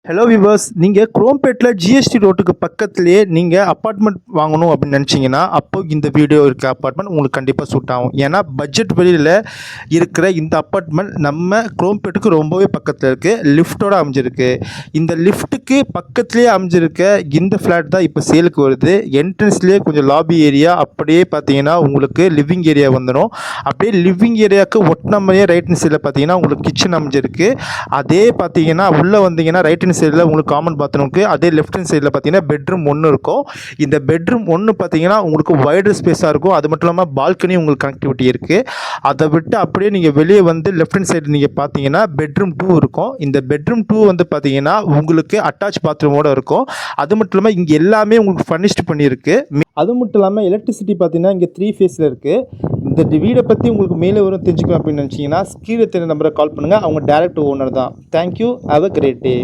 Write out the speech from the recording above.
Hello viewers, நீங்கள் குரோம்பேட்டில் GST ரோட்டுக்கு பக்கத்துலேயே நீங்கள் அப்பார்ட்மெண்ட் வாங்கணும் அப்படின்னு நினச்சிங்கன்னா அப்போ இந்த வீடியோ இருக்க அப்பார்ட்மெண்ட் உங்களுக்கு கண்டிப்பாக சூட் ஆகும். ஏன்னா பட்ஜெட் வெளியில் இருக்கிற இந்த அப்பார்ட்மெண்ட் நம்ம குரோம்பேட்டுக்கு ரொம்பவே பக்கத்தில் இருக்குது, லிஃப்ட்டோடு அமைஞ்சிருக்கு. இந்த லிஃப்ட்டுக்கு பக்கத்துலேயே அமைஞ்சிருக்க இந்த ஃப்ளாட் தான் இப்போ சேலுக்கு வருது. என்ட்ரன்ஸ்லேயே கொஞ்சம் லாபி ஏரியா, அப்படியே பார்த்தீங்கன்னா உங்களுக்கு லிவிங் ஏரியா வந்துடும். அப்படியே லிவிங் ஏரியாவுக்கு ஒட்டின மாதிரியே ரைட் ஹேண்ட் சைடில் பார்த்தீங்கன்னா உங்களுக்கு கிச்சன் அமைஞ்சிருக்கு. அதே பார்த்தீங்கன்னா உள்ளே வந்தீங்கன்னா ரைட் ஹேண்ட் சைடில் உங்களுக்கு காமன் பாத்ரூமுக்கு, அதே லெஃப்ட் ஹேண்ட் சைடில் பார்த்தீங்கன்னா பெட்ரூம் ஒன்று இருக்கும். இந்த பெட்ரூம் ஒன்று பார்த்தீங்கன்னா உங்களுக்கு வைடர் ஸ்பேஸாக இருக்கும். அது மட்டும் இல்லாமல் பால்கனி உங்களுக்கு கனெக்டிவிட்டி இருக்குது. அதை விட்டு அப்படியே நீங்கள் வெளியே வந்து லெஃப்ட் ஹேண்ட் சைடு நீங்கள் பார்த்தீங்கன்னா பெட்ரூம் 2 இருக்கும். இந்த பெட்ரூம் 2 வந்து பார்த்தீங்கன்னா உங்களுக்கு அட்டாச் பாத்ரூமோடு இருக்கும். அது மட்டும் இல்லாமல் இங்கே எல்லாமே உங்களுக்கு ஃபர்னிஷ்டு பண்ணியிருக்கு. அது மட்டும் இல்லாமல் எலக்ட்ரிசிட்டி பார்த்தீங்கன்னா இங்கே 3 ஃபேஸில் இருக்குது. இந்த வீடை பற்றி உங்களுக்கு மேலே வரும் தெரிஞ்சுக்கணும் அப்படின்னு நினச்சிங்கன்னா ஸ்க்ரீனில் தெரிஞ்ச நம்பரை கால் பண்ணுங்கள். அவங்க டைரக்ட் ஓனர் தான். Thank you. Have a great day.